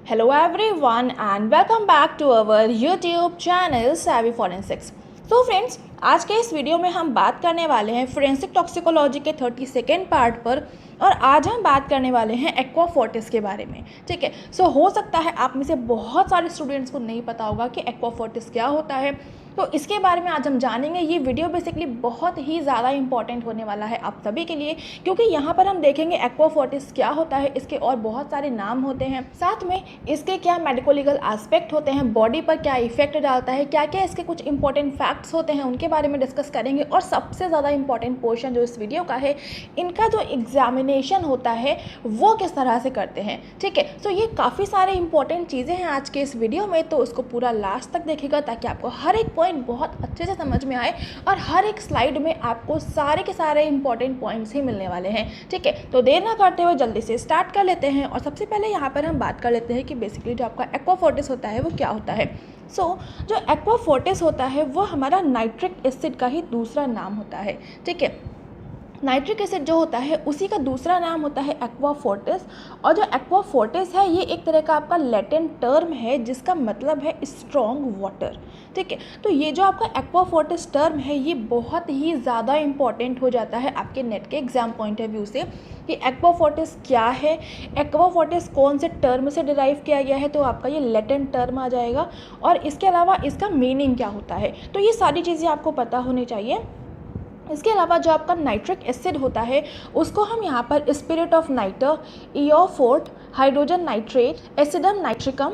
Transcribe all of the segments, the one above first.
Hello everyone and welcome back to our YouTube channel Savvy Forensics। तो friends, आज के इस वीडियो में हम बात करने वाले हैं फोरेंसिक टॉक्सिकोलॉजी के 32nd पार्ट पर और आज हम बात करने वाले हैं एक्वा फोर्टिस के बारे में। ठीक है, सो हो सकता है आप में से बहुत सारे स्टूडेंट्स को नहीं पता होगा कि एक्वा फोर्टिस क्या होता है, तो इसके बारे में आज हम जानेंगे। ये वीडियो बेसिकली बहुत ही ज़्यादा इंपॉर्टेंट होने वाला है आप सभी के लिए, क्योंकि यहाँ पर हम देखेंगे एक्वा फोर्टिस क्या होता है, इसके और बहुत सारे नाम होते हैं, साथ में इसके क्या मेडिको लीगल एस्पेक्ट होते हैं, बॉडी पर क्या इफेक्ट डालता है, क्या क्या इसके कुछ इंपॉर्टेंट फैक्ट्स होते हैं, उनके बारे में डिस्कस करेंगे। और सबसे ज़्यादा इंपॉर्टेंट पोर्शन जो इस वीडियो का है, इनका जो एग्जामिनेशन होता है वो किस तरह से करते हैं। ठीक है, तो ये काफ़ी सारे इंपॉर्टेंट चीज़ें हैं आज के इस वीडियो में, तो उसको पूरा लास्ट तक देखिएगा ताकि आपको हर एक पॉइंट बहुत अच्छे से समझ में आए और हर एक स्लाइड में आपको सारे के सारे इंपॉर्टेंट पॉइंट्स ही मिलने वाले हैं। ठीक है, तो देर ना करते हुए जल्दी से स्टार्ट कर लेते हैं। और सबसे पहले यहाँ पर हम बात कर लेते हैं कि बेसिकली जो आपका एक्वा फोर्टिस होता है वो क्या होता है। जो एक्वा फोर्टिस होता है वो हमारा नाइट्रिक एसिड का ही दूसरा नाम होता है। ठीक है, नाइट्रिक एसिड जो होता है उसी का दूसरा नाम होता है एक्वा फोर्टिस। और जो एक्वा फोर्टिस है ये एक तरह का आपका लैटिन टर्म है जिसका मतलब है स्ट्रॉन्ग वाटर। ठीक है, तो ये जो आपका एक्वा फोर्टिस टर्म है ये बहुत ही ज़्यादा इंपॉर्टेंट हो जाता है आपके नेट के एग्जाम पॉइंट ऑफ व्यू से कि एक्वा फोर्टिस क्या है, एक्वा फोर्टिस कौन से टर्म से डिराइव किया गया है, तो आपका ये लैटिन टर्म आ जाएगा। और इसके अलावा इसका मीनिंग क्या होता है, तो ये सारी चीज़ें आपको पता होनी चाहिए। इसके अलावा जो आपका नाइट्रिक एसिड होता है उसको हम यहाँ पर स्पिरिट ऑफ नाइटर, ईओ4, hydrogen nitrate, acidum nitricum,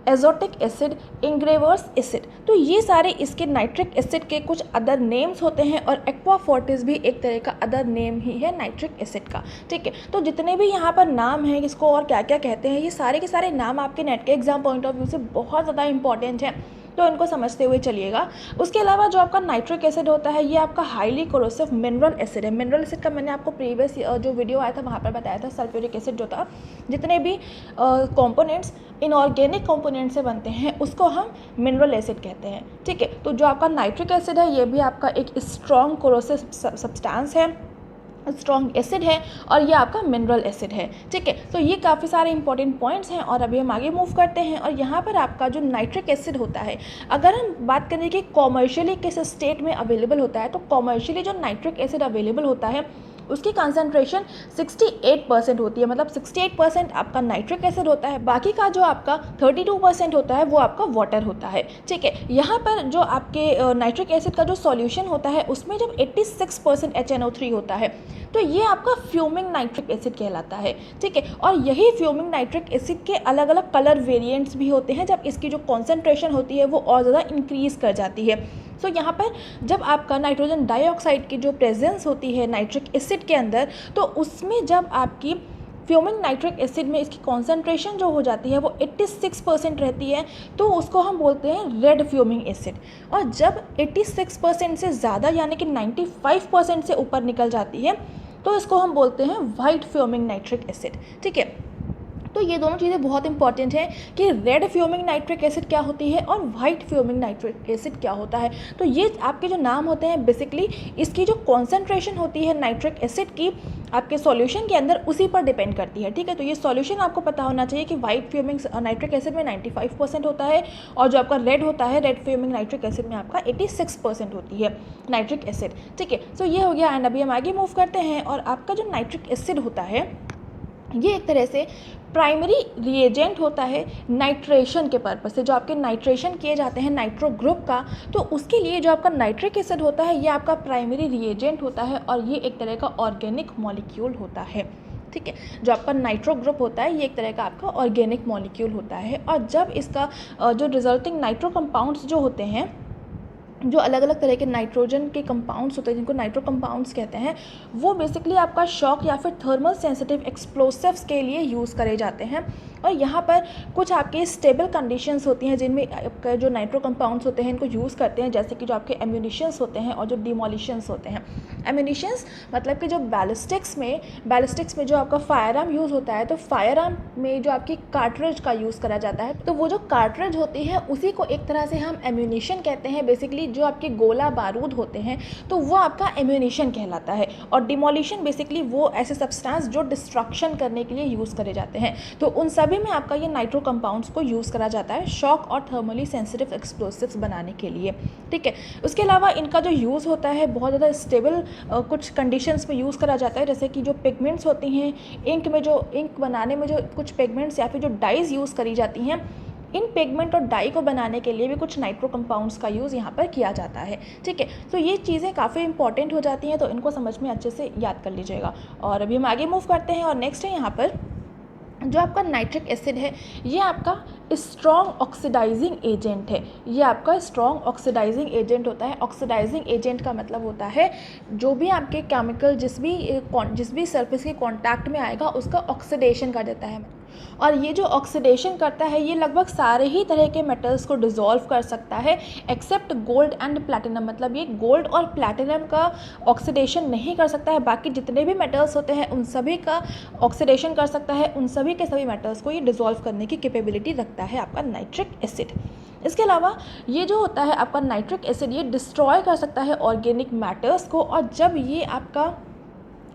azotic acid, engravers acid, तो ये सारे इसके नाइट्रिक एसिड के कुछ अदर नेम्स होते हैं। और एक्वा फोर्टिस भी एक तरह का अदर नेम ही है नाइट्रिक एसिड का। ठीक है, तो जितने भी यहाँ पर नाम हैं इसको और क्या क्या कहते हैं, ये सारे के सारे नाम आपके नेट के एग्जाम पॉइंट ऑफ व्यू से बहुत ज़्यादा इंपॉर्टेंट है, तो इनको समझते हुए चलिएगा। उसके अलावा जो आपका नाइट्रिक एसिड होता है ये आपका हाईली कोरोसिव मिनरल एसिड है। मिनरल एसिड का मैंने आपको प्रीवियस जो वीडियो आया था वहाँ पर बताया था। सल्फ्यूरिक एसिड जो था, जितने भी कंपोनेंट्स इनऑर्गेनिक कंपोनेंट से बनते हैं उसको हम मिनरल एसिड कहते हैं। ठीक है, तो जो आपका नाइट्रिक एसिड है ये भी आपका एक स्ट्रॉन्ग कोरोसिव सब्सटेंस है, स्ट्रॉन्ग एसिड है, और ये आपका मिनरल एसिड है। ठीक है, तो ये काफ़ी सारे इंपॉर्टेंट पॉइंट्स हैं और अभी हम आगे मूव करते हैं। और यहाँ पर आपका जो नाइट्रिक एसिड होता है, अगर हम बात करें कि कॉमर्शियली किस स्टेट में अवेलेबल होता है, तो कॉमर्शियली जो नाइट्रिक एसिड अवेलेबल होता है उसकी कंसंट्रेशन 68% होती है, मतलब 68% आपका नाइट्रिक एसिड होता है, बाकी का जो आपका 32% होता है वो आपका वाटर होता है। ठीक है, यहाँ पर जो आपके नाइट्रिक एसिड का जो सॉल्यूशन होता है उसमें जब 86% HNO3 होता है तो ये आपका फ्यूमिंग नाइट्रिक एसिड कहलाता है। ठीक है, और यही फ्यूमिंग नाइट्रिक एसिड के अलग अलग कलर वेरिएंट्स भी होते हैं जब इसकी जो कॉन्सेंट्रेशन होती है वो और ज़्यादा इंक्रीज़ कर जाती है। सो यहाँ पर जब आपका नाइट्रोजन डाइऑक्साइड की जो प्रेजेंस होती है नाइट्रिक एसिड के अंदर, तो उसमें जब आपकी फ्यूमिंग नाइट्रिक एसिड में इसकी कॉन्सेंट्रेशन जो हो जाती है वो 86% रहती है, तो उसको हम बोलते हैं रेड फ्यूमिंग एसिड। और जब 86% से ज़्यादा यानी कि 95% से ऊपर निकल जाती है तो इसको हम बोलते हैं वाइट फ्यूमिंग नाइट्रिक एसिड। ठीक है, तो ये दोनों चीज़ें बहुत इंपॉर्टेंट हैं कि रेड फ्यूमिंग नाइट्रिक एसिड क्या होती है और वाइट फ्यूमिंग नाइट्रिक एसिड क्या होता है। तो ये आपके जो नाम होते हैं बेसिकली इसकी जो कॉन्सेंट्रेशन होती है नाइट्रिक एसिड की आपके सॉल्यूशन के अंदर उसी पर डिपेंड करती है। ठीक है, तो ये सॉल्यूशन आपको पता होना चाहिए कि वाइट फ्यूमिंग नाइट्रिक एसिड में 95% होता है और जो आपका रेड होता है रेड फ्यूमिंग नाइट्रिक एसिड में आपका 86% होती है नाइट्रिक एसिड। ठीक है, सो ये हो गया। एंड अभी हम आगे मूव करते हैं। और आपका जो नाइट्रिक एसिड होता है ये एक तरह से प्राइमरी रिएजेंट होता है नाइट्रेशन के पर्पस से। जो आपके नाइट्रेशन किए जाते हैं नाइट्रो ग्रुप का, तो उसके लिए जो आपका नाइट्रिक एसिड होता है ये आपका प्राइमरी रिएजेंट होता है और ये एक तरह का ऑर्गेनिक मॉलिक्यूल होता है। ठीक है, जो आपका नाइट्रो ग्रुप होता है ये एक तरह का आपका ऑर्गेनिक मॉलिक्यूल होता है। और जब इसका जो रिजल्टिंग नाइट्रो कंपाउंड्स जो होते हैं, जो अलग अलग तरह के नाइट्रोजन के कंपाउंड्स होते हैं जिनको नाइट्रो कंपाउंड्स कहते हैं, वो बेसिकली आपका शॉक या फिर थर्मल सेंसिटिव एक्सप्लोसिव्स के लिए यूज़ करे जाते हैं। और यहाँ पर कुछ आपके स्टेबल कंडीशंस होती हैं जिनमें आपका जो नाइट्रो कंपाउंड्स होते हैं इनको यूज़ करते हैं, जैसे कि जो आपके एम्यूनिशंस होते हैं और जो डिमोलिशंस होते हैं। एम्यूनिशंस मतलब कि जो बैलिस्टिक्स में जो आपका फायर आर्म यूज़ होता है, तो फायर आर्म में जो आपकी कार्ट्रिज का यूज़ करा जाता है, तो वो जो कार्ट्रिज होती है उसी को एक तरह से हम एम्यूनिशन कहते हैं। बेसिकली जो आपके गोला बारूद होते हैं तो वो आपका एम्यूनिशन कहलाता है। और डिमोलिशन बेसिकली वो ऐसे सब्सटेंस जो डिस्ट्रक्शन करने के लिए यूज़ करे जाते हैं। तो उन सब सभी में आपका ये नाइट्रो कंपाउंड्स को यूज़ करा जाता है शॉक और थर्मली सेंसिटिव एक्सप्लोसिव्स बनाने के लिए, ठीक है। उसके अलावा इनका जो यूज़ होता है बहुत ज़्यादा स्टेबल कुछ कंडीशंस में यूज़ करा जाता है, जैसे कि जो पिगमेंट्स होती हैं इंक में, जो इंक बनाने में जो कुछ पिगमेंट्स या फिर जो डाइज़ यूज़ करी जाती हैं, इन पिगमेंट और डाई को बनाने के लिए भी कुछ नाइट्रो कंपाउंड्स का यूज़ यहाँ पर किया जाता है, ठीक है। तो ये चीज़ें काफ़ी इंपॉर्टेंट हो जाती हैं, तो इनको समझ में अच्छे से याद कर लीजिएगा। और अभी हम आगे मूव करते हैं और नेक्स्ट है यहाँ पर जो आपका नाइट्रिक एसिड है, ये आपका स्ट्रॉन्ग ऑक्सीडाइजिंग एजेंट है। ये आपका स्ट्रॉन्ग ऑक्सीडाइजिंग एजेंट होता है। ऑक्सीडाइजिंग एजेंट का मतलब होता है जो भी आपके केमिकल जिस भी सरफेस के कांटेक्ट में आएगा उसका ऑक्सीडेशन कर देता है। और ये जो ऑक्सीडेशन करता है ये लगभग सारे ही तरह के मेटल्स को डिसॉल्व कर सकता है एक्सेप्ट गोल्ड एंड प्लैटिनम। मतलब ये गोल्ड और प्लैटिनम का ऑक्सीडेशन नहीं कर सकता है, बाकी जितने भी मेटल्स होते हैं उन सभी का ऑक्सीडेशन कर सकता है। उन सभी के सभी मेटल्स को ये डिसॉल्व करने की कैपेबिलिटी रखता है आपका नाइट्रिक एसिड। इसके अलावा ये जो होता है आपका नाइट्रिक एसिड, ये डिस्ट्रॉय कर सकता है ऑर्गेनिक मैटर्स को। और जब ये आपका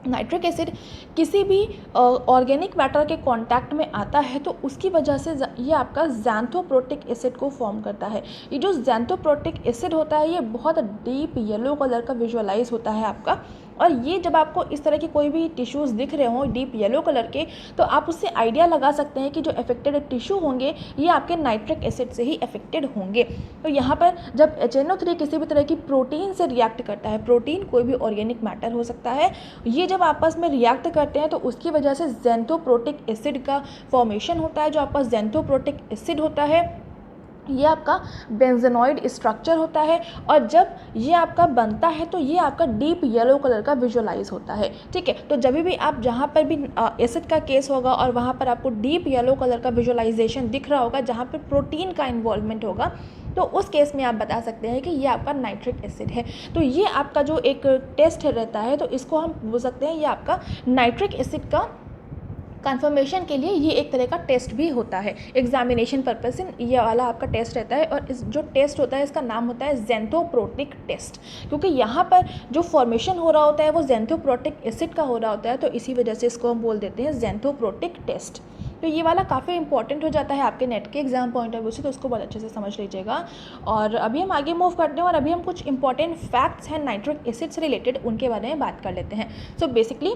नाइट्रिक एसिड किसी भी ऑर्गेनिक मैटर के कांटेक्ट में आता है तो उसकी वजह से ये आपका ज़ैंथोप्रोटिक एसिड को फॉर्म करता है। ये जो ज़ैंथोप्रोटिक एसिड होता है ये बहुत डीप येलो कलर का विजुअलाइज होता है आपका। और ये जब आपको इस तरह की कोई भी टिश्यूज़ दिख रहे हों डीप येलो कलर के, तो आप उससे आइडिया लगा सकते हैं कि जो अफेक्टेड टिश्यू होंगे ये आपके नाइट्रिक एसिड से ही अफेक्टेड होंगे। तो यहाँ पर जब HNO3 किसी भी तरह की प्रोटीन से रिएक्ट करता है, प्रोटीन कोई भी ऑर्गेनिक मैटर हो सकता है, ये जब आपस में रिएक्ट करते हैं तो उसकी वजह से ज़ैंथोप्रोटिक एसिड का फॉर्मेशन होता है। जो आपका ज़ैंथोप्रोटिक एसिड होता है ये आपका बेंजेनॉइड स्ट्रक्चर होता है। और जब ये आपका बनता है तो ये आपका डीप येलो कलर का विजुअलाइज होता है, ठीक है। तो जब भी आप जहाँ पर भी एसिड का केस होगा और वहाँ पर आपको डीप येलो कलर का विजुअलाइजेशन दिख रहा होगा जहाँ पर प्रोटीन का इन्वॉल्वमेंट होगा, तो उस केस में आप बता सकते हैं कि ये आपका नाइट्रिक एसिड है। तो ये आपका जो एक टेस्ट रहता है तो इसको हम बोल सकते हैं ये आपका नाइट्रिक एसिड का कंफर्मेशन के लिए ये एक तरह का टेस्ट भी होता है। एग्जामिनेशन पर्पज से ये वाला आपका टेस्ट रहता है। और इस जो टेस्ट होता है इसका नाम होता है ज़ैंथोप्रोटिक टेस्ट, क्योंकि यहाँ पर जो फॉर्मेशन हो रहा होता है वो ज़ैंथोप्रोटिक एसिड का हो रहा होता है, तो इसी वजह से इसको हम बोल देते हैं ज़ैंथोप्रोटिक टेस्ट। तो ये वाला काफ़ी इंपॉर्टेंट हो जाता है आपके नेट के एग्जाम पॉइंट ऑफ व्यू से, तो उसको बहुत अच्छे से समझ लीजिएगा। और अभी हम आगे मूव करते हैं और अभी हम कुछ इंपॉर्टेंट फैक्ट्स हैं नाइट्रिक एसिड से रिलेटेड, उनके बारे में बात कर लेते हैं। सो बेसिकली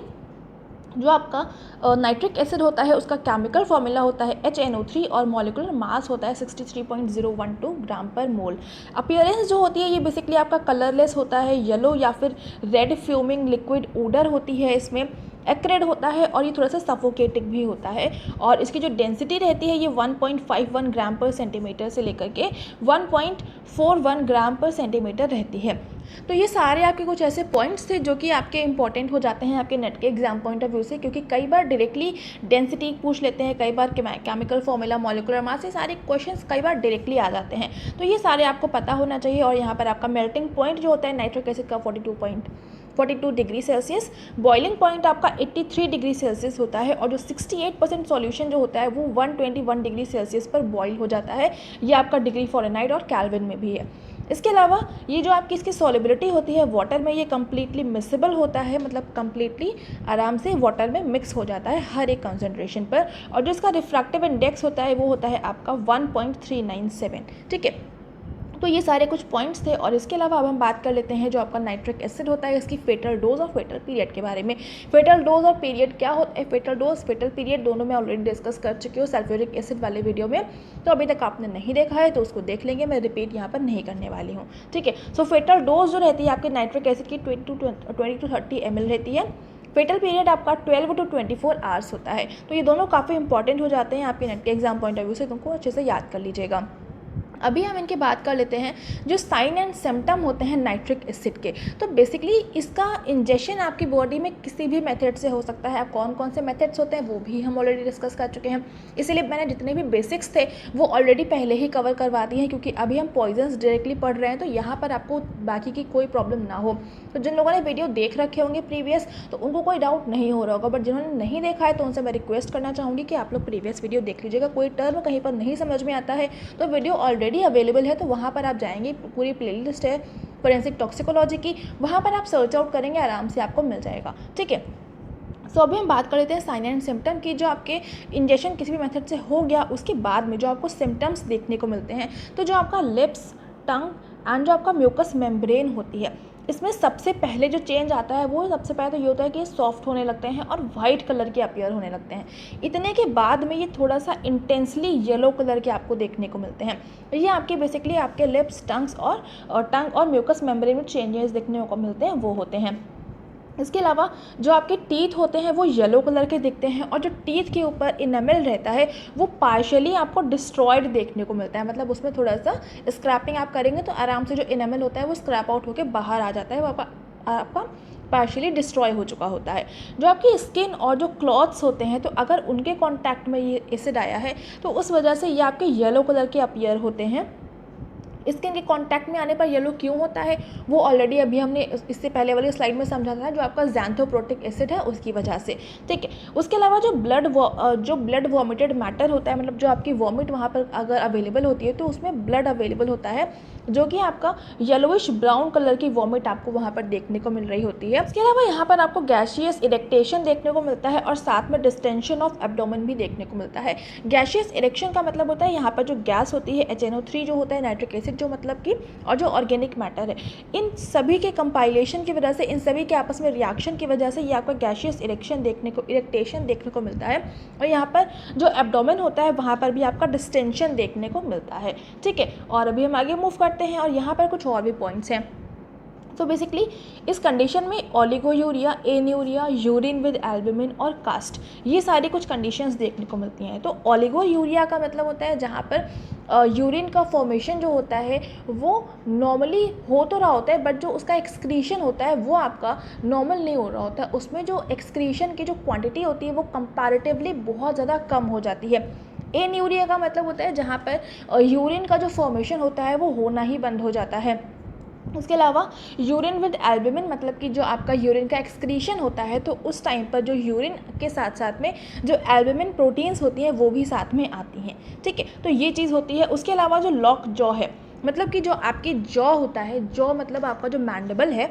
जो आपका नाइट्रिक एसिड होता है उसका केमिकल फॉर्मूला होता है HNO3 और मॉलिक्यूलर मास होता है 63.012 ग्राम पर मोल। अपीयरेंस जो होती है ये बेसिकली आपका कलरलेस होता है, येलो या फिर रेड फ्यूमिंग लिक्विड ओडर होती है इसमें, एक्रेड होता है और ये थोड़ा सा सफोकेटिंग भी होता है। और इसकी जो डेंसिटी रहती है ये 1.51 ग्राम पर सेंटीमीटर से लेकर के 1.41 ग्राम पर सेंटीमीटर रहती है। तो ये सारे आपके कुछ ऐसे पॉइंट्स थे जो कि आपके इंपॉर्टेंट हो जाते हैं आपके नेट के एग्जाम पॉइंट ऑफ व्यू से, क्योंकि कई बार डायरेक्टली डेंसिटी पूछ लेते हैं, कई बार केमिकल फॉर्मूला, मॉलिक्यूलर मास, ये सारे क्वेश्चंस कई बार डायरेक्टली आ जाते हैं। तो ये सारे आपको पता होना चाहिए। और यहाँ पर आपका मेल्टिंग पॉइंट जो होता है नाइट्रिक एसिड का 42 डिग्री सेल्सियस, बॉइलिंग पॉइंट आपका 83 डिग्री सेल्सियस होता है, और जो 68% सॉल्यूशन जो होता है वो 121 डिग्री सेल्सियस पर बॉईल हो जाता है। ये आपका डिग्री फ़ारेनहाइट और केल्विन में भी है। इसके अलावा ये जो आपकी इसकी सॉलिबिलिटी होती है वाटर में, ये कम्प्लीटली मिक्सेबल होता है, मतलब कम्प्लीटली आराम से वाटर में मिक्स हो जाता है हर एक कंसंट्रेशन पर। और जो इसका रिफ्रैक्टिव इंडेक्स होता है वो होता है आपका 1.397, ठीक है। तो ये सारे कुछ पॉइंट्स थे। और इसके अलावा अब हम बात कर लेते हैं जो आपका नाइट्रिक एसिड होता है इसकी फेटल डोज और फेटल पीरियड के बारे में। फेटल डोज और पीरियड क्या होता है, फेटल डोज फेटल पीरियड दोनों में ऑलरेडी डिस्कस कर चुकी हूँ सल्फ्यूरिक एसिड वाले वीडियो में, तो अभी तक आपने नहीं देखा है तो उसको देख लेंगे, मैं रिपीट यहाँ पर नहीं करने वाली हूँ, ठीक है। सो फेटल डोज जो रहती है आपके नाइट्रिक एसिड की 20 to 30 ml रहती है। फेटल पीरियड आपका 12 to 24 आवर्स होता है। तो ये दोनों काफ़ी इंपॉर्टेंट हो जाते हैं आपके नेट के एग्जाम पॉइंट ऑफ व्यू से, तुमको अच्छे से याद कर लीजिएगा। अभी हम इनकी बात कर लेते हैं जो साइन एंड सिम्टम होते हैं नाइट्रिक एसिड के। तो बेसिकली इसका इंजेक्शन आपकी बॉडी में किसी भी मेथड से हो सकता है। अब कौन कौन से मेथड्स होते हैं वो भी हम ऑलरेडी डिस्कस कर चुके हैं, इसीलिए मैंने जितने भी बेसिक्स थे वो ऑलरेडी पहले ही कवर करवा दिए हैं, क्योंकि अभी हम पॉइजन्स डायरेक्टली पढ़ रहे हैं तो यहाँ पर आपको बाकी की कोई प्रॉब्लम ना हो। तो जिन लोगों ने वीडियो देख रखे होंगे प्रीवियस तो उनको कोई डाउट नहीं हो रहा होगा, बट जिन्होंने नहीं देखा है तो उनसे मैं रिक्वेस्ट करना चाहूँगी कि आप लोग प्रीवियस वीडियो देख लीजिएगा। कोई टर्म कहीं पर नहीं समझ में आता है तो वीडियो ऑलरेडी अवेलेबल है, तो वहाँ पर आप जाएंगे, पूरी प्लेलिस्ट है फोरेंसिक टॉक्सिकोलॉजी की, वहाँ पर आप सर्च आउट करेंगे, आराम से आपको मिल जाएगा, ठीक है। सो अभी हम बात कर लेते हैं साइन एंड सिम्टम की। जो आपके इंजेक्शन किसी भी मेथड से हो गया उसके बाद में जो आपको सिम्टम्स देखने को मिलते हैं, तो जो आपका लिप्स, टंग एंड जो आपका म्यूकस मेम्ब्रेन होती है, इसमें सबसे पहले जो चेंज आता है वो सबसे पहले तो ये होता है कि सॉफ्ट होने लगते हैं और वाइट कलर के अपीयर होने लगते हैं। इतने के बाद में ये थोड़ा सा इंटेंसली येलो कलर के आपको देखने को मिलते हैं। ये आपके बेसिकली आपके लिप्स, टंग और म्यूकस मेम्ब्रेन में चेंजेस देखने को मिलते हैं वो होते हैं। इसके अलावा जो आपके टीथ होते हैं वो येलो कलर के दिखते हैं, और जो टीथ के ऊपर इनेमल रहता है वो पार्शियली आपको डिस्ट्रॉयड देखने को मिलता है। मतलब उसमें थोड़ा सा स्क्रैपिंग आप करेंगे तो आराम से जो इनेमल होता है वो स्क्रैप आउट होकर बाहर आ जाता है, वो आपका पार्शियली डिस्ट्रॉय हो चुका होता है। जो आपकी स्किन और जो क्लॉथ्स होते हैं, तो अगर उनके कॉन्टैक्ट में ये एसिड आया है तो उस वजह से ये आपके येलो कलर के अपीयर होते हैं। स्किन के कांटेक्ट में आने पर येलो क्यों होता है वो ऑलरेडी अभी हमने इससे पहले वाली स्लाइड में समझा था, जो आपका ज़ैंथोप्रोटिक एसिड है उसकी वजह से, ठीक है। उसके अलावा जो ब्लड वॉमिटेड मैटर होता है, मतलब जो आपकी वॉमिट वहाँ पर अगर अवेलेबल होती है तो उसमें ब्लड अवेलेबल होता है, जो कि आपका येलोइश ब्राउन कलर की वॉमिट आपको वहाँ पर देखने को मिल रही होती है। इसके अलावा यहाँ पर आपको गैशियस इरेक्टेशन देखने को मिलता है और साथ में डिस्टेंशन ऑफ एब्डोमेन भी देखने को मिलता है। गैशियस इरेक्शन का मतलब होता है यहाँ पर जो गैस होती है, HNO3 जो होता है, नाइट्रिक एसिड जो मतलब कि, और जो ऑर्गेनिक मैटर है, इन सभी के कंपाइलेशन की वजह से, इन सभी के आपस में रिएक्शन की वजह से ये आपका गैशियस इरेक्टेशन देखने को मिलता है। और यहाँ पर जो एब्डोमेन होता है वहाँ पर भी आपका डिस्टेंशन देखने को मिलता है, ठीक है। और अभी हम आगे मूव करते हैं और यहाँ पर कुछ और भी पॉइंट्स हैं। तो बेसिकली इस कंडीशन में oliguria, anuria, urine with albumin और कास्ट, ये सारी कुछ कंडीशंस देखने को मिलती हैं। तो ओलिगोयूरिया का मतलब होता है जहाँ पर यूरिन का फॉर्मेशन जो होता है वो नॉर्मली हो तो रहा होता है, बट जो उसका एक्सक्रीशन होता है वो आपका नॉर्मल नहीं हो रहा होता है। उसमें जो एक्सक्रीशन की जो क्वांटिटी होती है वो कंपैरेटिवली बहुत ज़्यादा कम हो जाती है। एन्यूरिया का मतलब होता है जहाँ पर यूरिन का जो फॉर्मेशन होता है वो होना ही बंद हो जाता है। उसके अलावा यूरिन विद एल्बुमिन, मतलब कि जो आपका यूरिन का एक्सक्रीशन होता है तो उस टाइम पर जो यूरिन के साथ साथ में जो एल्बुमिन प्रोटीन्स होती हैं वो भी साथ में आती हैं, ठीक है। तो ये चीज़ होती है। उसके अलावा जो लॉक जॉ है, मतलब कि जो आपकी जॉ होता है, जॉ मतलब आपका जो मैंडिबल है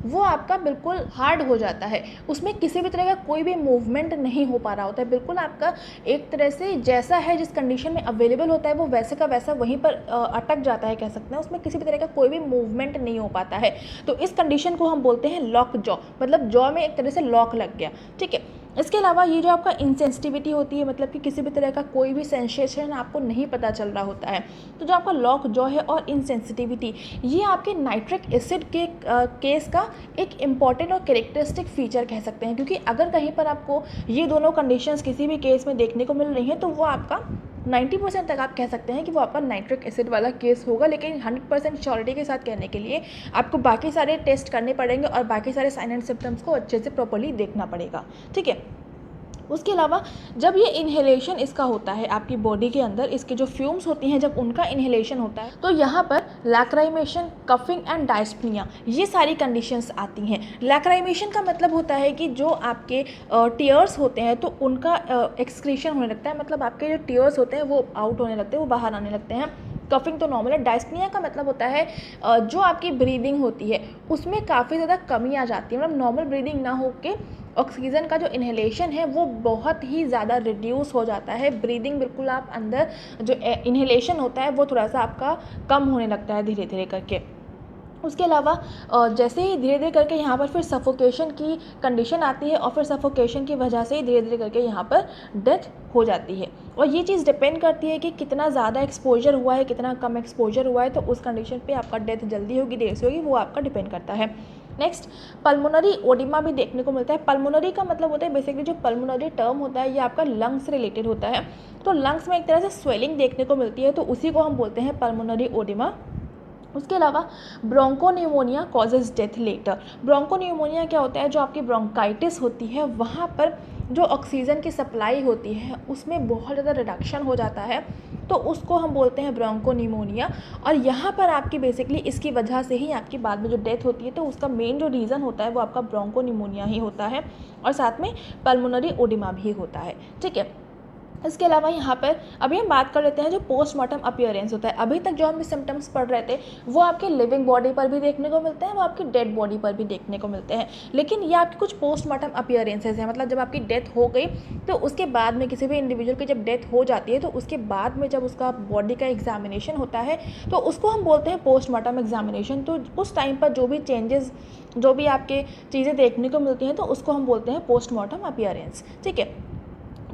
वो आपका बिल्कुल हार्ड हो जाता है, उसमें किसी भी तरह का कोई भी मूवमेंट नहीं हो पा रहा होता है। बिल्कुल आपका एक तरह से जैसा है, जिस कंडीशन में अवेलेबल होता है वो वैसे का वैसा वहीं पर अटक जाता है, कह सकते हैं। उसमें किसी भी तरह का कोई भी मूवमेंट नहीं हो पाता है। तो इस कंडीशन को हम बोलते हैं लॉक जॉ, मतलब जॉ में एक तरह से लॉक लग गया, ठीक है। इसके अलावा ये जो आपका इंसेंसिटिविटी होती है, मतलब कि किसी भी तरह का कोई भी सेंसेशन आपको नहीं पता चल रहा होता है। तो जो आपका लॉक जॉ है और इंसेंसिटिविटी, ये आपके नाइट्रिक एसिड के केस का एक इम्पॉर्टेंट और कैरेक्टरिस्टिक फीचर कह सकते हैं, क्योंकि अगर कहीं पर आपको ये दोनों कंडीशंस किसी भी केस में देखने को मिल रही हैं तो वो आपका 90% तक आप कह सकते हैं कि वो आपका नाइट्रिक एसिड वाला केस होगा। लेकिन 100% श्योरिटी के साथ कहने के लिए आपको बाकी सारे टेस्ट करने पड़ेंगे और बाकी सारे साइन एंड सिम्टम्स को अच्छे से प्रॉपर्ली देखना पड़ेगा, ठीक है। उसके अलावा जब ये इन्हेलेशन इसका होता है आपकी बॉडी के अंदर, इसके जो फ्यूम्स होती हैं जब उनका इन्हेलेशन होता है तो यहाँ पर लैक्राइमेशन, कफिंग एंड डायस्पनिया, ये सारी कंडीशंस आती हैं। लैक्राइमेशन का मतलब होता है कि जो आपके टीयर्स होते हैं तो उनका एक्सक्रीशन होने लगता है, मतलब आपके जो टीयर्स होते हैं वो आउट होने लगते हैं, वो बाहर आने लगते हैं। कफिंग तो नॉर्मल है। डायस्पनिया का मतलब होता है जो आपकी ब्रीदिंग होती है उसमें काफ़ी ज़्यादा कमी आ जाती है, मतलब नॉर्मल ब्रीदिंग ना हो के ऑक्सीजन का जो इन्हेलेशन है वो बहुत ही ज़्यादा रिड्यूस हो जाता है। ब्रीदिंग बिल्कुल आप अंदर जो इन्हेलेशन होता है वो थोड़ा सा आपका कम होने लगता है धीरे धीरे करके। उसके अलावा जैसे ही धीरे धीरे करके यहाँ पर फिर सफोकेशन की कंडीशन आती है और फिर सफोकेशन की वजह से ही धीरे धीरे करके यहाँ पर डेथ हो जाती है। और ये चीज़ डिपेंड करती है कि कितना ज़्यादा एक्सपोजर हुआ है, कितना कम एक्सपोजर हुआ है, तो उस कंडीशन पे आपका डेथ जल्दी होगी देर से होगी वो आपका डिपेंड करता है। नेक्स्ट, पल्मोनरी ओडिमा भी देखने को मिलता है। पल्मोनरी का मतलब होता है बेसिकली जो पल्मोनरी टर्म होता है ये आपका लंग्स से रिलेटेड होता है। तो लंग्स में एक तरह से स्वेलिंग देखने को मिलती है तो उसी को हम बोलते हैं पल्मोनरी ओडिमा। उसके अलावा ब्रोंकोन्यूमोनिया कॉजेज डेथ लेटर। ब्रोंकोन्यूमोनिया क्या होता है, जो आपकी ब्रोंकाइटिस होती है वहाँ पर जो ऑक्सीजन की सप्लाई होती है उसमें बहुत ज़्यादा रिडक्शन हो जाता है तो उसको हम बोलते हैं ब्रोंकोन्यूमोनिया। और यहाँ पर आपकी बेसिकली इसकी वजह से ही आपकी बाद में जो डेथ होती है तो उसका मेन जो रीज़न होता है वो आपका ब्रोंकोन्यूमोनिया ही होता है और साथ में पल्मोनरी ओडिमा भी होता है, ठीक है। इसके अलावा यहाँ पर अभी हम बात कर लेते हैं जो पोस्टमार्टम अपीयरेंस होता है। अभी तक जो हम सिम्टम्स पढ़ रहे थे वो आपके लिविंग बॉडी पर भी देखने को मिलते हैं, वो आपकी डेड बॉडी पर भी देखने को मिलते हैं, लेकिन ये आपके कुछ पोस्टमार्टम अपीयरेंसेस हैं। मतलब जब आपकी डेथ हो गई तो उसके बाद में किसी भी इंडिविजुअल की जब डेथ हो जाती है तो उसके बाद में जब उसका बॉडी का एग्जामिनेशन होता है तो उसको हम बोलते हैं पोस्टमार्टम एग्जामिनेशन। तो उस टाइम पर जो भी चेंजेस, जो भी आपके चीज़ें देखने को मिलती हैं तो उसको हम बोलते हैं पोस्टमार्टम अपीयरेंस। ठीक है,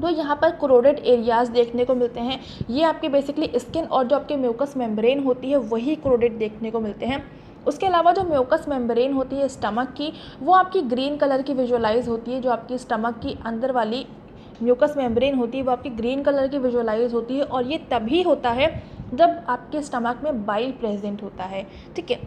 तो यहाँ पर कोरोडेड एरियाज़ देखने को मिलते हैं। ये आपके बेसिकली स्किन और जो आपके म्यूकस मेम्ब्रेन होती है वही कोरोडेड देखने को मिलते हैं। उसके अलावा जो म्यूकस मेम्ब्रेन होती है स्टमक की, वो आपकी ग्रीन कलर की विजुअलाइज होती है। जो आपकी स्टमक की अंदर वाली म्यूकस मेम्ब्रेन होती है वो आपकी ग्रीन कलर की विजुअलाइज होती है, और ये तभी होता है जब आपके स्टमक में बाइल प्रेजेंट होता है। ठीक है,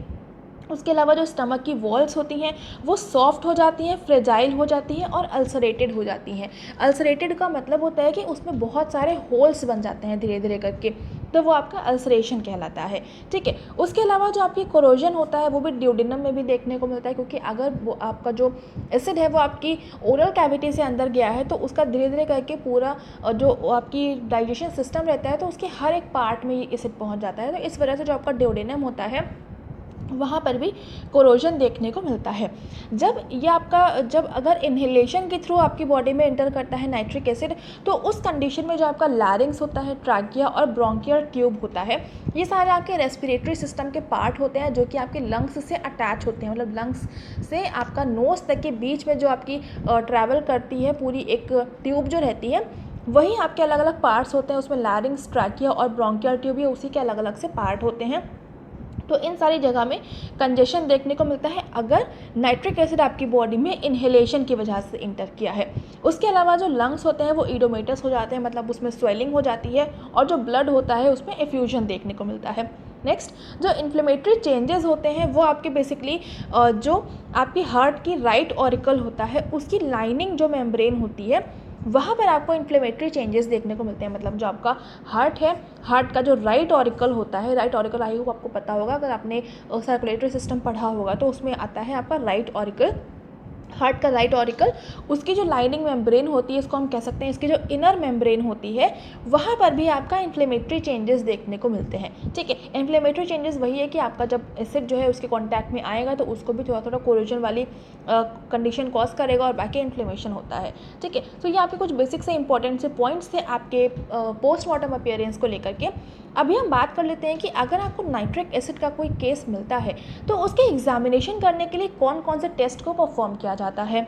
उसके अलावा जो स्टमक की वॉल्स होती हैं वो सॉफ्ट हो जाती हैं, फ्रेजाइल हो जाती हैं और अल्सरेटेड हो जाती हैं। अल्सरेटेड का मतलब होता है कि उसमें बहुत सारे होल्स बन जाते हैं धीरे धीरे करके, तो वो आपका अल्सरेशन कहलाता है। ठीक है, उसके अलावा जो आपकी कोरोजन होता है वो भी ड्यूडेनम में भी देखने को मिलता है, क्योंकि अगर वो आपका जो एसिड है वो आपकी ओरल कैविटी से अंदर गया है तो उसका धीरे धीरे करके पूरा जो आपकी डाइजेशन सिस्टम रहता है तो उसके हर एक पार्ट में ये एसिड पहुँच जाता है। तो इस वजह से जो आपका ड्यूडेनम होता है वहाँ पर भी कोरोजन देखने को मिलता है। जब अगर इन्हेलेशन के थ्रू आपकी बॉडी में एंटर करता है नाइट्रिक एसिड, तो उस कंडीशन में जो आपका लैरिंग्स होता है, ट्रैकिया और ब्रोंकियल ट्यूब होता है, ये सारे आपके रेस्पिरेटरी सिस्टम के पार्ट होते हैं जो कि आपके लंग्स से अटैच होते हैं। मतलब लंग्स से आपका नोज तक के बीच में जो आपकी ट्रैवल करती है पूरी एक ट्यूब जो रहती है, वही आपके अलग अलग पार्ट्स होते हैं। उसमें लैरिंग्स, ट्रैकिया और ब्रोंकियल ट्यूब ये उसी के अलग अलग से पार्ट होते हैं। तो इन सारी जगह में कंजेशन देखने को मिलता है अगर नाइट्रिक एसिड आपकी बॉडी में इन्हेलेशन की वजह से इंटर किया है। उसके अलावा जो लंग्स होते हैं वो इडोमेटस हो जाते हैं, मतलब उसमें स्वेलिंग हो जाती है, और जो ब्लड होता है उसमें एफ्यूजन देखने को मिलता है। नेक्स्ट, जो इन्फ्लेमेटरी चेंजेस होते हैं वो आपके बेसिकली जो आपकी हार्ट की राइट ऑरिकल होता है उसकी लाइनिंग जो मेम्ब्रेन होती है वहाँ पर आपको इन्फ्लेमेटरी चेंजेस देखने को मिलते हैं। मतलब जो आपका हार्ट है, हार्ट का जो राइट ऑरिकल होता है, राइट ऑरिकल आई होप आपको पता होगा, अगर आपने सर्कुलेटरी सिस्टम पढ़ा होगा तो उसमें आता है आपका राइट ऑरिकल, हार्ट का राइट ऑरिकल। उसकी जो लाइनिंग मेम्ब्रेन होती है, इसको हम कह सकते हैं इसकी जो इनर मेम्ब्रेन होती है, वहाँ पर भी आपका इन्फ्लेमेटरी चेंजेस देखने को मिलते हैं। ठीक है, इन्फ्लेमेटरी चेंजेस वही है कि आपका जब एसिड जो है उसके कांटेक्ट में आएगा तो उसको भी थोड़ा थोड़ा कोरोजन वाली कंडीशन कॉज करेगा और बाकी इन्फ्लेमेशन होता है। ठीक है, तो ये आपके कुछ बेसिक से इंपॉर्टेंट से पॉइंट्स थे आपके पोस्टमार्टम अपीयरेंस को लेकर के। अभी हम बात कर लेते हैं कि अगर आपको नाइट्रिक एसिड का कोई केस मिलता है तो उसके एग्जामिनेशन करने के लिए कौन कौन से टेस्ट को परफॉर्म किया जाता है।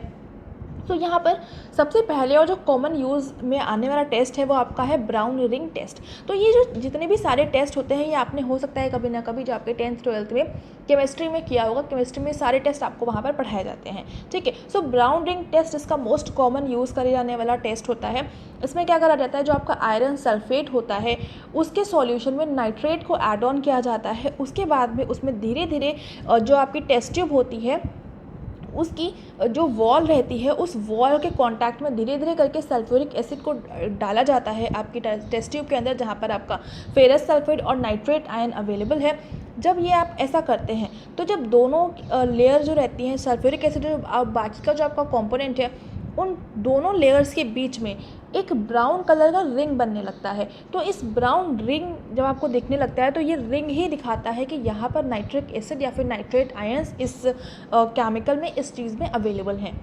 तो यहाँ पर सबसे पहले और जो कॉमन यूज़ में आने वाला टेस्ट है वो आपका है ब्राउन रिंग टेस्ट। तो ये जो जितने भी सारे टेस्ट होते हैं ये आपने हो सकता है कभी ना कभी जो आपके 10th 12th में केमिस्ट्री में किया होगा, केमिस्ट्री में सारे टेस्ट आपको वहाँ पर पढ़ाए जाते हैं। ठीक है, सो ब्राउन रिंग टेस्ट इसका मोस्ट कॉमन यूज़ करे जाने वाला टेस्ट होता है। इसमें क्या करा जाता है, जो आपका आयरन सल्फेट होता है उसके सॉल्यूशन में नाइट्रेट को ऐड ऑन किया जाता है। उसके बाद में उसमें धीरे धीरे जो आपकी टेस्ट ट्यूब होती है उसकी जो वॉल रहती है उस वॉल के कांटेक्ट में धीरे धीरे करके सल्फ्यूरिक एसिड को डाला जाता है आपकी टेस्ट ट्यूब के अंदर, जहाँ पर आपका फेरस सल्फेट और नाइट्रेट आयन अवेलेबल है। जब ये आप ऐसा करते हैं तो जब दोनों लेयर जो रहती हैं सल्फ्यूरिक एसिड और बाकी का जो आपका कंपोनेंट है उन दोनों लेयर्स के बीच में एक ब्राउन कलर का रिंग बनने लगता है। तो इस ब्राउन रिंग जब आपको दिखने लगता है तो ये रिंग ही दिखाता है कि यहाँ पर नाइट्रिक एसिड या फिर नाइट्रेट आयंस इस केमिकल में, इस चीज़ में अवेलेबल हैं।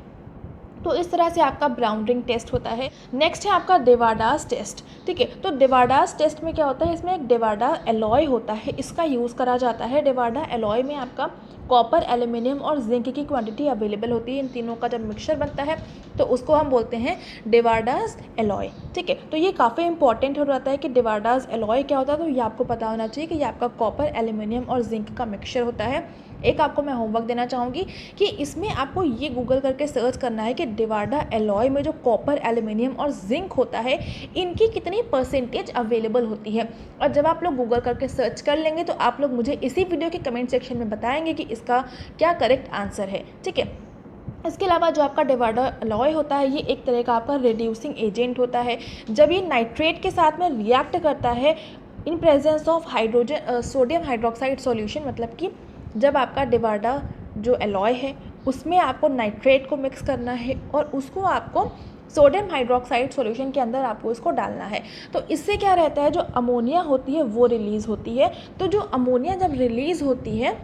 तो इस तरह से आपका ब्राउन रिंग टेस्ट होता है। नेक्स्ट है आपका डेवाडास टेस्ट। ठीक है, तो डेवाडास टेस्ट में क्या होता है, इसमें एक डेवाडा एलॉय होता है, इसका यूज़ करा जाता है। डेवाडा एलॉय में आपका कॉपर, एल्यूमिनियम और जिंक की क्वांटिटी अवेलेबल होती है। इन तीनों का जब मिक्सचर बनता है तो उसको हम बोलते हैं डेवाडास एलॉय। ठीक है, तो ये काफ़ी इंपॉर्टेंट हो जाता है कि डेवाडास एलॉय क्या होता है, तो ये आपको पता होना चाहिए कि ये आपका कॉपर, एल्यूमिनियम और जिंक का मिक्सचर होता है। एक आपको मैं होमवर्क देना चाहूँगी कि इसमें आपको ये गूगल करके सर्च करना है कि डेवाडा एलॉय में जो कॉपर, एल्यूमिनियम और जिंक होता है इनकी कितनी परसेंटेज अवेलेबल होती है। और जब आप लोग गूगल करके सर्च कर लेंगे तो आप लोग मुझे इसी वीडियो के कमेंट सेक्शन में बताएंगे कि इसका क्या करेक्ट आंसर है। ठीक है, इसके अलावा जो आपका डेवाडा एलॉय होता है ये एक तरह का आपका रिड्यूसिंग एजेंट होता है। जब ये नाइट्रेट के साथ में रिएक्ट करता है इन presence of hydrogen sodium hydroxide solution, मतलब कि जब आपका डेवाडा जो एलॉय है उसमें आपको नाइट्रेट को मिक्स करना है और उसको आपको सोडियम हाइड्रोक्साइड सॉल्यूशन के अंदर आपको इसको डालना है। तो इससे क्या रहता है, जो अमोनिया होती है वो रिलीज़ होती है। तो जो अमोनिया जब रिलीज़ होती है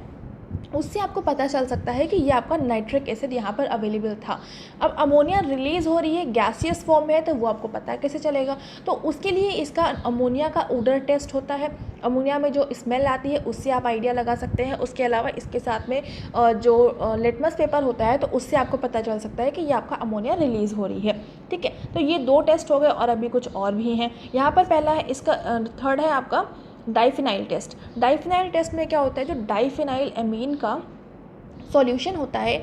उससे आपको पता चल सकता है कि ये आपका नाइट्रिक एसिड यहाँ पर अवेलेबल था। अब अमोनिया रिलीज़ हो रही है, गैसियस फॉर्म में है, तो वो आपको पता कैसे चलेगा। तो उसके लिए इसका अमोनिया का ओडर टेस्ट होता है। अमोनिया में जो स्मेल आती है उससे आप आइडिया लगा सकते हैं। उसके अलावा इसके साथ में जो लिटमस पेपर होता है तो उससे आपको पता चल सकता है कि ये आपका अमोनिया रिलीज़ हो रही है। ठीक है, तो ये 2 टेस्ट हो गए और अभी कुछ और भी हैं। यहाँ पर पहला है, इसका थर्ड है आपका डाइफिनाइल टेस्ट। डाइफिनाइल टेस्ट में क्या होता है, जो डाइफिनाइल एमीन का सॉल्यूशन होता है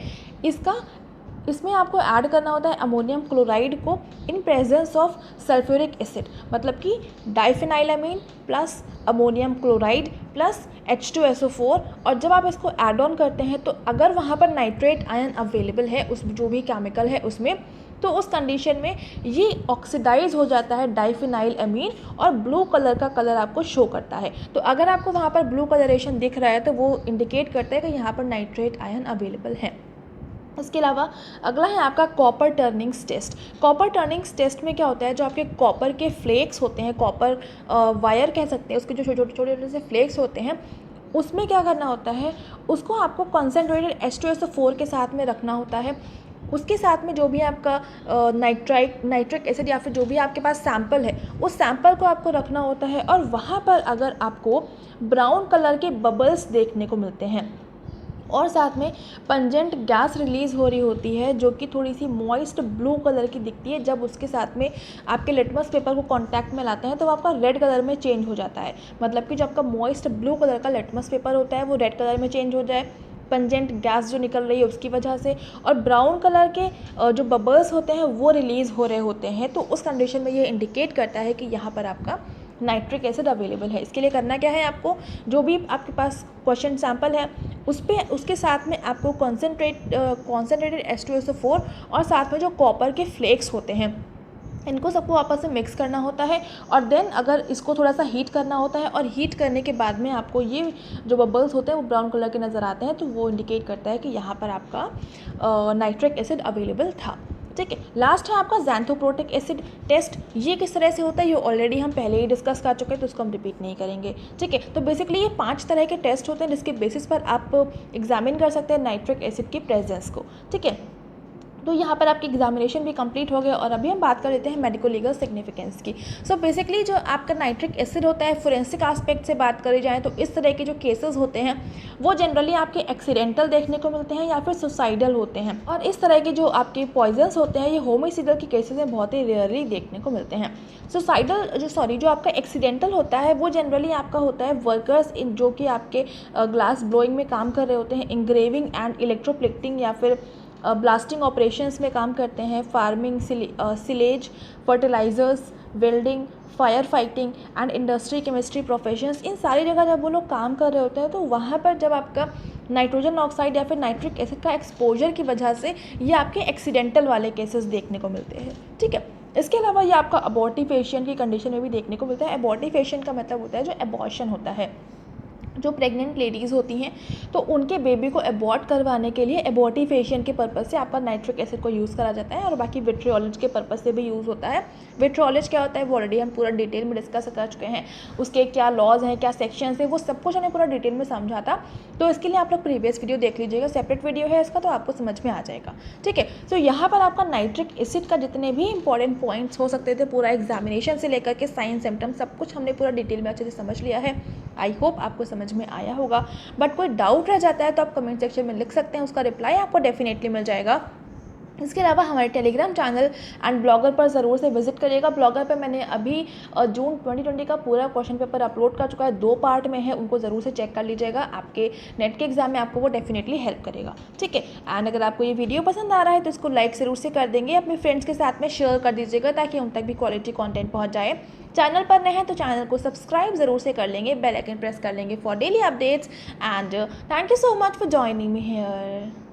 इसमें आपको ऐड करना होता है अमोनियम क्लोराइड को in presence of sulphuric acid. मतलब कि diphenylamine plus ammonium chloride plus H2SO4, और जब आप इसको ऐड ऑन करते हैं तो अगर वहाँ पर नाइट्रेट आयन अवेलेबल है उस जो भी केमिकल है उसमें, तो उस कंडीशन में ये ऑक्सीडाइज हो जाता है डाइफिनाइल एमीन और ब्लू कलर का कलर आपको शो करता है। तो अगर आपको वहाँ पर ब्लू कलरेशन दिख रहा है तो वो इंडिकेट करता है कि यहाँ पर नाइट्रेट आयन अवेलेबल है। इसके अलावा अगला है आपका copper turnings test. Copper turnings test में क्या होता है, जो आपके कॉपर के फ्लेक्स होते हैं, कॉपर वायर कह सकते हैं, उसके जो छोटे छोटे से फ्लेक्स होते हैं, उसमें क्या करना होता है, उसको आपको कंसनट्रेटेड H2SO4 के साथ में रखना होता है। उसके साथ में जो भी आपका नाइट्रिक एसिड या फिर जो भी आपके पास सैंपल है उस सैंपल को आपको रखना होता है, और वहाँ पर अगर आपको ब्राउन कलर के बबल्स देखने को मिलते हैं और साथ में पंजेंट गैस रिलीज़ हो रही होती है जो कि थोड़ी सी मॉइस्ट ब्लू कलर की दिखती है, जब उसके साथ में आपके लिटमस पेपर को कांटेक्ट में लाते हैं तो वो आपका रेड कलर में चेंज हो जाता है। मतलब कि जो आपका मॉइस्ट ब्लू कलर का लिटमस पेपर होता है वो रेड कलर में चेंज हो जाए पंजेंट गैस जो निकल रही है उसकी वजह से, और ब्राउन कलर के जो बबल्स होते हैं वो रिलीज़ हो रहे होते हैं। तो उस कंडीशन में ये इंडिकेट करता है कि यहाँ पर आपका नाइट्रिक एसिड अवेलेबल है। इसके लिए करना क्या है, आपको जो भी आपके पास क्वेश्चन सैंपल है उसके साथ में आपको कॉन्सेंट्रेटेड H2SO4 और साथ में जो कॉपर के फ्लेक्स होते हैं इनको सबको आपस में मिक्स करना होता है, और देन अगर इसको थोड़ा सा हीट करना होता है, और हीट करने के बाद में आपको ये जो बबल्स होते हैं वो ब्राउन कलर के नज़र आते हैं, तो वो इंडिकेट करता है कि यहाँ पर आपका नाइट्रिक एसिड अवेलेबल था। ठीक है, लास्ट है आपका ज़ैंथोप्रोटिक एसिड टेस्ट। ये किस तरह से होता है ये ऑलरेडी हम पहले ही डिस्कस कर चुके हैं, तो उसको हम रिपीट नहीं करेंगे। ठीक है, तो बेसिकली ये 5 तरह के टेस्ट होते हैं जिसके बेसिस पर आप एग्जामिन कर सकते हैं नाइट्रिक एसिड की प्रेजेंस को। ठीक है, तो यहाँ पर आपकी एग्जामिनेशन भी कंप्लीट हो गया, और अभी हम बात कर लेते हैं मेडिको लीगल सिग्निफिकेंस की। सो बेसिकली जो आपका नाइट्रिक एसिड होता है, फोरेंसिक एस्पेक्ट से बात करी जाए तो इस तरह के जो केसेस होते हैं वो जनरली आपके एक्सीडेंटल देखने को मिलते हैं या फिर सुसाइडल होते हैं, और इस तरह के जो आपके पॉइजन्स होते हैं ये होमिसाइडल के केसेस में बहुत ही रेयरली देखने को मिलते हैं। जो आपका एक्सीडेंटल होता है वो जनरली आपका होता है वर्कर्स जो कि आपके ग्लास ब्लोइंग में काम कर रहे होते हैं, इंग्रेविंग एंड इलेक्ट्रोप्लेटिंग या फिर ब्लास्टिंग ऑपरेशंस में काम करते हैं, farming, silage, fertilisers, welding, fire fighting and industry chemistry professions, इन सारी जगह जब वो लोग काम कर रहे होते हैं तो वहाँ पर जब आपका नाइट्रोजन ऑक्साइड या फिर नाइट्रिक एसिड का एक्सपोजर की वजह से ये आपके एक्सीडेंटल वाले केसेस देखने को मिलते हैं। ठीक है, इसके अलावा ये आपका अबॉर्टिफेशन की कंडीशन में भी देखने को मिलता है। अबॉर्टिफेशन का मतलब होता है जो एबॉर्शन होता है, जो प्रेग्नेंट लेडीज़ होती हैं तो उनके बेबी को अबॉर्ट करवाने के लिए एबॉर्टिफेशन के पर्पज़ से आपका नाइट्रिक एसिड को यूज़ करा जाता है, और बाकी विट्रियोलॉजी के पर्पज़ से भी यूज़ होता है। विट्रियोलॉजी क्या होता है वो ऑलरेडी हम पूरा डिटेल में डिस्कस कर चुके हैं, उसके क्या लॉज हैं, क्या सेक्शंस हैं, वो सब कुछ हमने पूरा डिटेल में समझा था। तो इसके लिए आप लोग प्रीवियस वीडियो देख लीजिएगा, सेपरेट वीडियो है इसका, तो आपको समझ में आ जाएगा। ठीक है, तो यहाँ पर आपका नाइट्रिक एसिड का जितने भी इंपॉर्टेंट पॉइंट्स हो सकते थे पूरा एग्जामिनेशन से लेकर के साइन सिम्टम सब कुछ हमने पूरा डिटेल में अच्छे से समझ लिया है। आई होप आपको समझ में आया होगा, बट कोई डाउट रह जाता है तो आप कमेंट सेक्शन में लिख सकते हैं, उसका रिप्लाई आपको डेफिनेटली मिल जाएगा। इसके अलावा हमारे टेलीग्राम चैनल एंड ब्लॉगर पर ज़रूर से विजिट करिएगा। ब्लॉगर पर मैंने अभी जून 2020 का पूरा क्वेश्चन पेपर अपलोड कर चुका है, 2 पार्ट में है, उनको ज़रूर से चेक कर लीजिएगा, आपके नेट के एग्जाम में आपको वो डेफिनेटली हेल्प करेगा। ठीक है, एंड अगर आपको ये वीडियो पसंद आ रहा है तो इसको लाइक ज़रूर से कर देंगे, अपने फ्रेंड्स के साथ में शेयर कर दीजिएगा ताकि उन तक भी क्वालिटी कॉन्टेंट पहुँच जाए। चैनल पर नए हैं तो चैनल को सब्सक्राइब ज़रूर से कर लेंगे, बेल आइकन प्रेस कर लेंगे for daily updates, and thank you so much for joining me here.